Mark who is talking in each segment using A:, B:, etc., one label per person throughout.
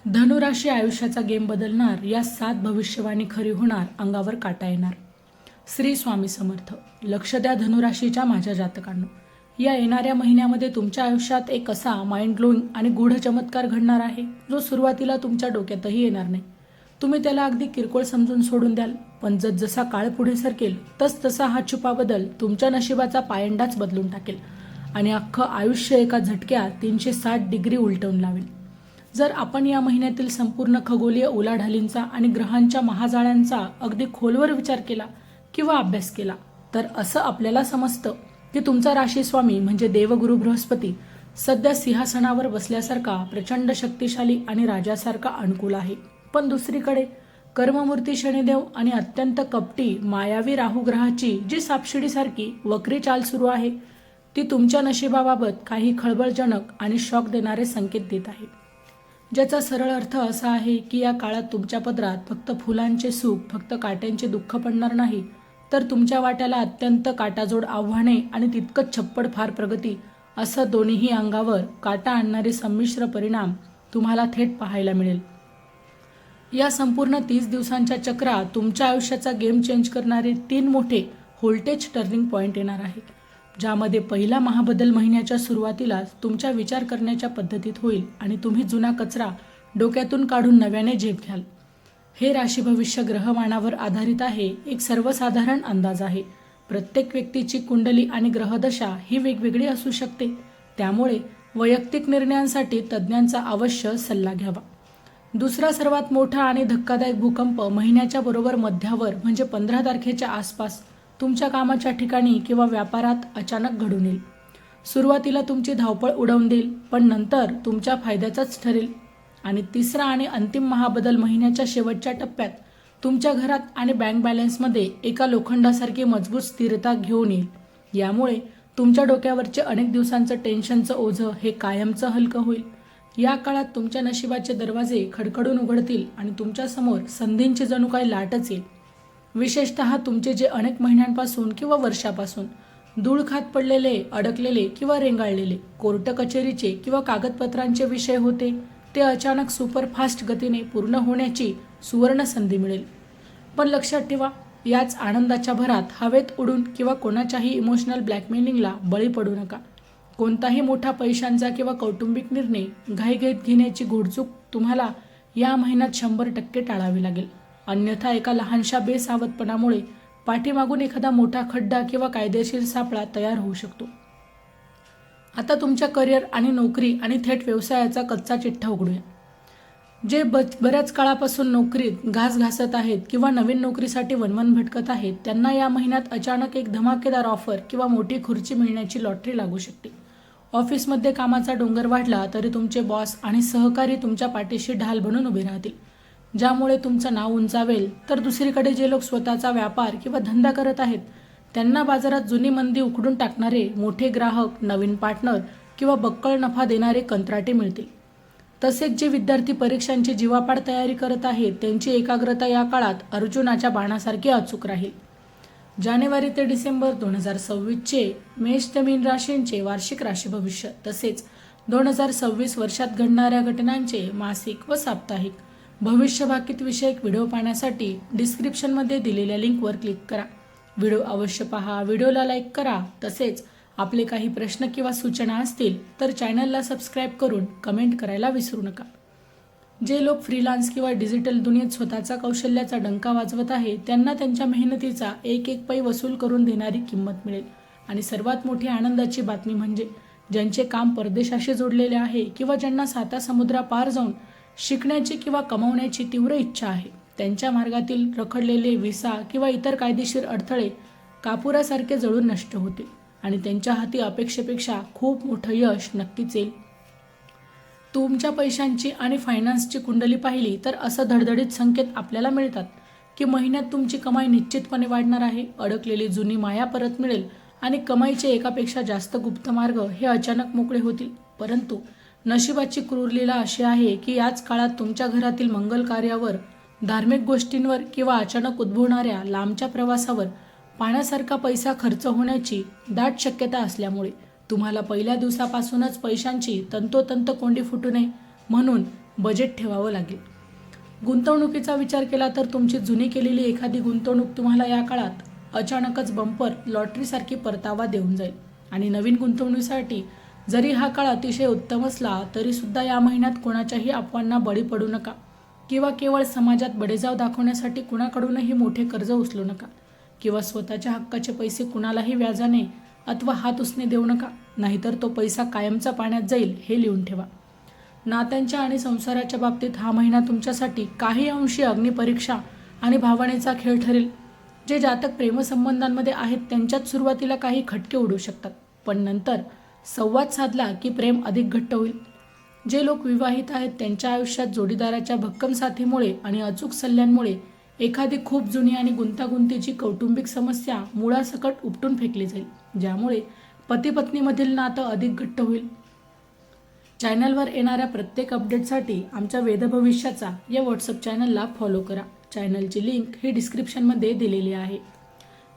A: धनुराशी आयुष्याचा गेम बदलणार, या 7 भविष्यवाणी खरी होणार, अंगावर काटा येणार. श्री स्वामी समर्थ. लक्ष द्या धनुराशीच्या माझ्या जातकांनो. या येणाऱ्या महिन्यामध्ये तुमच्या आयुष्यात एक असा माइंड ब्लोईंग आणि गूढ चमत्कार घडणार आहे जो सुरुवातीला तुमच्या डोक्यातही येणार नाही. तुम्ही त्याला अगदी किरकोळ समजून सोडून द्याल, पण जसा काळ पुढे सरकेल तसा हा छुपा बदल तुमच्या नशिबाचा पायंडाच बदलून टाकेल आणि अख्खं आयुष्य एका झटक्यात 360 डिग्री उलटवून लावेल. जर आपण या महिन्यातील संपूर्ण खगोलीय उलाढालींचा आणि ग्रहांच्या महाजाळ्यांचा अगदी खोलवर विचार केला किंवा अभ्यास केला तर असं आपल्याला समजतं की तुमचा राशीस्वामी म्हणजे देवगुरु बृहस्पती सध्या सिंहासनावर बसल्यासारखा प्रचंड शक्तिशाली आणि राजासारखा अनुकूल आहे. पण दुसरीकडे कर्ममूर्ती शनिदेव आणि अत्यंत कपटी मायावी राहू ग्रहाची जी सापशिडीसारखी वक्री चाल सुरू आहे ती तुमच्या नशिबाबाबत काही खळबळजनक आणि शॉक देणारे संकेत देत आहे. ज्याचा सरळ अर्थ असा आहे की या काळात तुमच्या पदरात फक्त फुलांचे सुख, फक्त काट्यांचे दुःख पडणार नाही, तर तुमच्या वाट्याला अत्यंत काटाजोड आव्हाने आणि तितकंच छप्पड फार प्रगती असं दोन्हीही अंगावर काटा आणणारे संमिश्र परिणाम तुम्हाला थेट पाहायला मिळेल. या संपूर्ण 30 दिवसांच्या चक्रात तुमच्या आयुष्याचा गेम चेंज करणारे 3 मोठे व्होल्टेज टर्निंग पॉइंट येणार आहेत, ज्यामध्ये पहिला महाबदल महिन्याच्या सुरुवातीलाच तुमच्या विचार करण्याच्या पद्धतीत होईल आणि तुम्ही जुना कचरा डोक्यातून काढून नव्याने झेप घ्याल. हे राशी भविष्य ग्रहमानावर आधारित आहे, एक सर्वसाधारण अंदाज आहे. प्रत्येक व्यक्तीची कुंडली आणि ग्रहदशा ही वेगवेगळी असू शकते, त्यामुळे वैयक्तिक निर्णयांसाठी तज्ज्ञांचा अवश्य सल्ला घ्यावा. दुसरा सर्वात मोठा आणि धक्कादायक भूकंप महिन्याच्या बरोबर मध्यावर म्हणजे 15 तारखेच्या आसपास तुमच्या कामाच्या ठिकाणी किंवा व्यापारात अचानक घडून येईल. सुरुवातीला तुमची धावपळ उडवून देईल, पण नंतर तुमच्या फायद्याचाच ठरेल. आणि तिसरा आणि अंतिम महाबदल महिन्याच्या शेवटच्या टप्प्यात तुमच्या घरात आणि बँक बॅलन्समध्ये एका लोखंडासारखी मजबूत स्थिरता घेऊन येईल. यामुळे तुमच्या डोक्यावरचे अनेक दिवसांचं टेन्शनचं ओझं हे कायमचं हलकं होईल. या काळात तुमच्या नशिबाचे दरवाजे खडखडून उघडतील आणि तुमच्यासमोर संधींची जणू काही लाटच येईल. विशेषतः तुमचे जे अनेक महिन्यांपासून किंवा वर्षापासून धूळ खात पडलेले, अडकलेले किंवा रेंगाळलेले कोर्ट कचेरीचे किंवा कागदपत्रांचे विषय होते ते अचानक सुपरफास्ट गतीने पूर्ण होण्याची सुवर्ण संधी मिळेल. पण लक्षात ठेवा, याच आनंदाच्या भरात हवेत उडून किंवा कोणाच्याही इमोशनल ब्लॅकमेलिंगला बळी पडू नका. कोणताही मोठा पैशांचा किंवा कौटुंबिक निर्णय घाईघाईत घेण्याची घोडचूक तुम्हाला या महिन्यात 100% टाळावी लागेल. अन्यथा एका लहानशा बेसावधपणामुळे पाठीमागून एखादा मोठा खड्डा किंवा कायदेशीर सापळा तयार होऊ शकतो. आता तुमच्या करिअर आणि नोकरी आणि थेट व्यवसायाचा कच्चा चिठ्ठा उघडूया. जे बऱ्याच काळापासून नोकरीत घास घासत आहेत किंवा नवीन नोकरीसाठी वणवण भटकत आहेत त्यांना या महिन्यात अचानक एक धमाकेदार ऑफर किंवा मोठी खुर्ची मिळण्याची लॉटरी लागू शकते. ऑफिसमध्ये कामाचा डोंगर वाढला तरी तुमचे बॉस आणि सहकारी तुमच्या पाठीशी ढाल बनून उभे राहतील, ज्यामुळे तुमचं नाव उंचावेल. तर दुसरीकडे जे लोक स्वतःचा व्यापार किंवा धंदा करत आहेत त्यांना बाजारात जुनी मंदी उखडून टाकणारे मोठे ग्राहक, नवीन पार्टनर किंवा बक्कळ नफा देणारे कंत्राटे मिळतील. तसेच जे विद्यार्थी परीक्षांची जीवापाड तयारी करत आहेत त्यांची एकाग्रता या काळात अर्जुनाच्या बाणासारखी अचूक राहील. जानेवारी ते डिसेंबर 2026चे मेष ते मीन राशींचे वार्षिक राशी भविष्य तसेच 2026 वर्षात घडणाऱ्या घटनांचे मासिक व साप्ताहिक भविष्यवाकित विषयक व्हिडिओ पाहण्यासाठी डिस्क्रिप्शनमध्ये दिलेल्या लिंकवर क्लिक करा. व्हिडिओ अवश्य पहा, व्हिडिओला लाईक करा. तसेच आपले काही प्रश्न किंवा सूचना असतील तर चॅनलला सबस्क्राईब करून कमेंट करायला विसरू नका. जे लोक फ्रीलान्स किंवा डिजिटल दुनियेत स्वतःचा कौशल्याचा डंका वाजवत आहे त्यांना त्यांच्या मेहनतीचा एक एक पै वसूल करून देणारी किंमत मिळेल. आणि सर्वात मोठी आनंदाची बातमी म्हणजे ज्यांचे काम परदेशाशी जोडलेले आहे किंवा ज्यांना 7 समुद्रापार जाऊन शिकण्याची किंवा कमावण्याची तीव्र इच्छा आहे त्यांच्या मार्गातील रखडलेले व्हिसा किंवा इतर कायदेशीर अडथळे कापुरासारखे जळून नष्ट होतील आणि त्यांच्या हाती अपेक्षेपेक्षा खूप मोठं यश नक्कीच येईल. तुमच्या पैशांची आणि फायनान्सची कुंडली पाहिली तर असं धडधडीत संकेत आपल्याला मिळतात की महिन्यात तुमची कमाई निश्चितपणे वाढणार आहे. अडकलेली जुनी माया परत मिळेल आणि कमाईचे एकापेक्षा जास्त गुप्त मार्ग हे अचानक मोकळे होतील. परंतु नशिबाची क्रूर लीला अशी आहे की याच काळात तुमच्या घरातील मंगल कार्यावर, धार्मिक गोष्टींवर किंवा अचानक उद्भवणाऱ्या लांबच्या प्रवासावर पाण्यासारखा पैसा खर्च होण्याची दाट शक्यता असल्यामुळे तुम्हाला पहिल्या दिवसापासूनच पैशांची तंतोतंत कोंडी फुटू नये म्हणून बजेट ठेवावं लागेल. गुंतवणुकीचा विचार केला तर तुमची जुनी केलेली एखादी गुंतवणूक तुम्हाला या काळात अचानकच बंपर लॉटरीसारखी परतावा देऊन जाईल. आणि नवीन गुंतवणुकीसाठी जरी हा काळ अतिशय उत्तम असला तरी सुद्धा या महिन्यात कोणाच्याही अफवांना बळी पडू नका किंवा केवळ समाजात बडेजाव दाखवण्यासाठी कुणाकडूनही मोठे कर्ज उचलू नका किंवा स्वतःच्या हक्काचे पैसे कुणालाही व्याजाने अथवा हात उसने देऊ नका, नाहीतर तो पैसा कायमचा पाण्यात जाईल हे लिहून ठेवा. नात्यांच्या आणि संसाराच्या बाबतीत हा महिना तुमच्यासाठी काही अंशी अग्निपरीक्षा आणि भावनेचा खेळ ठरेल. जे जातक प्रेमसंबंधांमध्ये आहेत त्यांच्यात सुरुवातीला काही खटके उडू शकतात, पण नंतर संवाद साधला की प्रेम अधिक घट्ट होईल. जे लोक विवाहित आहेत त्यांच्या आयुष्यात जोडीदाराच्या भक्कम साथीमुळे आणि अचूक सल्ल्यांमुळे एखादी खूप जुनी आणि गुंतागुंतीची कौटुंबिक समस्या मुळासकट उपटून फेकली जाईल, ज्यामुळे पती पत्नीमधील नातं अधिक घट्ट होईल. चॅनलवर येणाऱ्या प्रत्येक अपडेटसाठी आमच्या वेदभविष्याचा या व्हॉट्सअप चॅनलला फॉलो करा. चॅनलची लिंक ही डिस्क्रिप्शनमध्ये दिलेली आहे.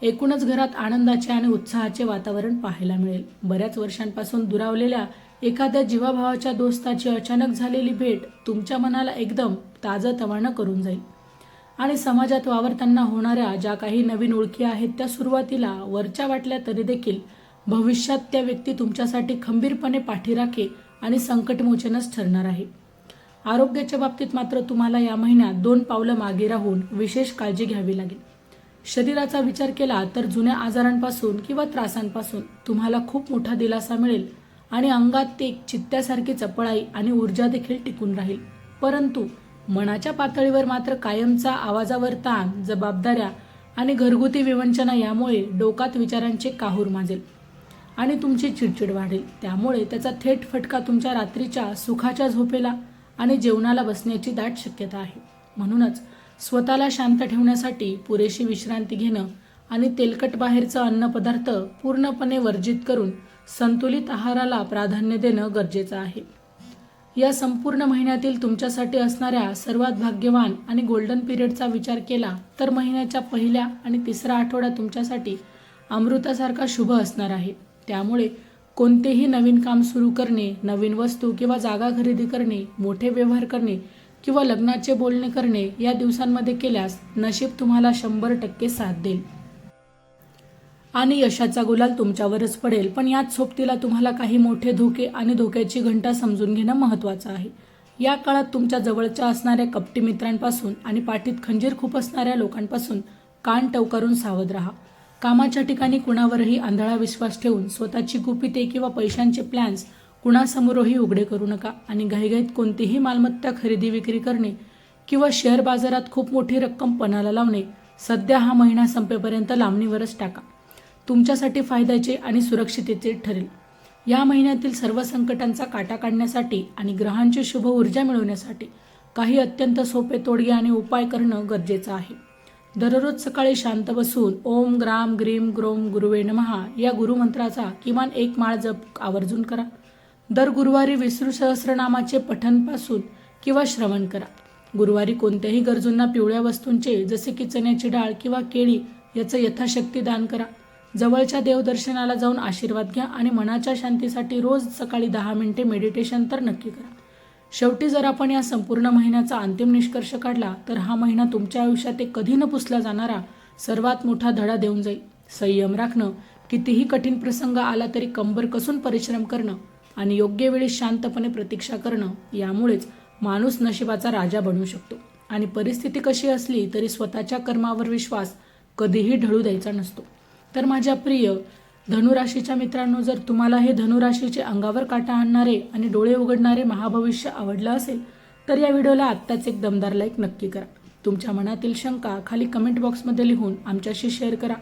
A: एकूणच घरात आनंदाचे आणि उत्साहाचे वातावरण पाहायला मिळेल. बऱ्याच वर्षांपासून दुरावलेल्या एखाद्या जीवाभावाच्या दोस्ताची अचानक झालेली भेट तुमच्या मनाला एकदम ताजंतवानं करून जाईल. आणि समाजात वावरताना होणाऱ्या ज्या काही नवीन ओळखी आहेत त्या सुरुवातीला वरच्या वाटल्या तरी देखील भविष्यात त्या व्यक्ती तुमच्यासाठी खंबीरपणे पाठी राखे आणि संकटमोचनच ठरणार आहे. आरोग्याच्या बाबतीत मात्र तुम्हाला या महिन्यात 2 पावलं मागे राहून विशेष काळजी घ्यावी लागेल. शरीराचा विचार केला तर जुन्या आजारांपासून किंवा त्रासांपासून तुम्हाला खूप मोठा दिलासा मिळेल आणि अंगात एक चित्त्यासारखी चपळाई आणि ऊर्जा देखील टिकून राहील. परंतु मनाच्या पातळीवर मात्र कायमचा आवाजावर ताण, जबाबदाऱ्या आणि घरगुती विवंचना यामुळे डोकात विचारांचे काहूर माजेल आणि तुमची चिडचिड वाढेल. त्यामुळे त्याचा थेट फटका तुमच्या रात्रीच्या सुखाच्या झोपेला आणि जेवणाला बसण्याची दाट शक्यता आहे. म्हणूनच स्वतःला शांत ठेवण्यासाठी पुरेशी विश्रांती घेणं आणि तेलकट बाहेरचं अन्नपदार्थ पूर्णपणे वर्जित करून संतुलित आहाराला प्राधान्य देणं गरजेचं आहे. या संपूर्ण महिन्यातील तुमच्यासाठी असणाऱ्या सर्वात भाग्यवान आणि गोल्डन पिरियडचा विचार केला तर महिन्याच्या पहिल्या आणि तिसरा आठवडा तुमच्यासाठी अमृतासारखा शुभ असणार आहे. त्यामुळे कोणतेही नवीन काम सुरू करणे, नवीन वस्तू किंवा जागा खरेदी करणे, मोठे व्यवहार करणे किंवा लग्नाचे बोलणे करणे या दिवसांमध्ये केल्यास नशीब तुम्हाला 100% साथ देईल आणि यशाचा गुलाल तुमच्यावरच पडेल. पण याच सोबतीला तुम्हाला काही मोठे धोके आणि धोक्याची घंटा समजून घेणं महत्त्वाचं आहे. या काळात तुमच्या जवळच्या असणाऱ्या कपटी मित्रांपासून आणि पाठीत खंजीर खूप असणाऱ्या लोकांपासून कान टवकारून सावध राहा. कामाच्या ठिकाणी कुणावरही आंधळा विश्वास ठेवून स्वतःची गुपिते किंवा पैशांचे प्लॅन्स कुणासमोरही उघडे करू नका आणि घाईघाईत कोणतीही मालमत्ता खरेदी विक्री करणे किंवा शेअर बाजारात खूप मोठी रक्कम पणाला लावणे सध्या हा महिना संपेपर्यंत लांबणीवरच टाका. तुमच्यासाठी फायद्याचे आणि सुरक्षिततेचे ठरेल. या महिन्यातील सर्व संकटांचा काटा काढण्यासाठी आणि ग्रहांची शुभ ऊर्जा मिळवण्यासाठी काही अत्यंत सोपे तोडगे आणि उपाय करणं गरजेचं आहे. दररोज सकाळी शांत बसून ओम ग्राम ग्रीम ग्रोम गुरुवे नमः या गुरुमंत्राचा किमान 1 माळ जप आवर्जून करा. दर गुरुवारी विष्णू सहस्रनामाचे पठणपासून किंवा श्रवण करा. गुरुवारी कोणत्याही गरजूंना पिवळ्या वस्तूंचे जसे की चण्याची डाळ किंवा केळी याचं यथाशक्ती दान करा. जवळच्या देवदर्शनाला जाऊन आशीर्वाद घ्या आणि मनाच्या शांतीसाठी रोज सकाळी 10 मिनिटे मेडिटेशन तर नक्की करा. शेवटी जर आपण या संपूर्ण महिन्याचा अंतिम निष्कर्ष काढला तर हा महिना तुमच्या आयुष्यात एक कधी न पुसला जाणारा सर्वात मोठा धडा देऊन जाईल. संयम राखणं, कितीही कठीण प्रसंग आला तरी कंबर कसून परिश्रम करणं आणि योग्य वेळी शांतपणे प्रतीक्षा करणं यामुळेच माणूस नशिबाचा राजा बनू शकतो आणि परिस्थिती कशी असली तरी स्वतःच्या कर्मावर विश्वास कधीही ढळू द्यायचा नसतो. तर माझ्या प्रिय धनुराशीच्या मित्रांनो, जर तुम्हाला हे धनुराशीचे अंगावर काटा आणणारे आणि डोळे उघडणारे महाभविष्य आवडलं असेल तर या व्हिडिओला आत्ताच एक दमदार लाईक नक्की करा. तुमच्या मनातील शंका खाली कमेंट बॉक्समध्ये लिहून आमच्याशी शेअर करा.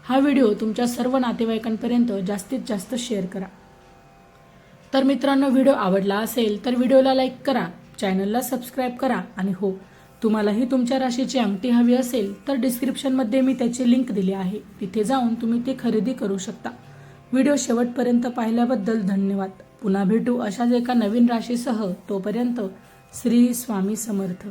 A: हा व्हिडिओ तुमच्या सर्व नातेवाईकांपर्यंत जास्तीत जास्त शेअर करा. तर मित्रांनो, व्हिडिओ आवडला असेल तर व्हिडिओला लाईक करा, चॅनलला सबस्क्राईब करा आणि हो, तुम्हालाही तुमच्या राशीची अंगठी हवी असेल तर डिस्क्रिप्शनमध्ये मी त्याची लिंक दिली आहे, तिथे जाऊन तुम्ही ती खरेदी करू शकता. व्हिडिओ शेवटपर्यंत पाहिल्याबद्दल धन्यवाद. पुन्हा भेटू अशाच एका नवीन राशीसह. तोपर्यंत श्री स्वामी समर्थ.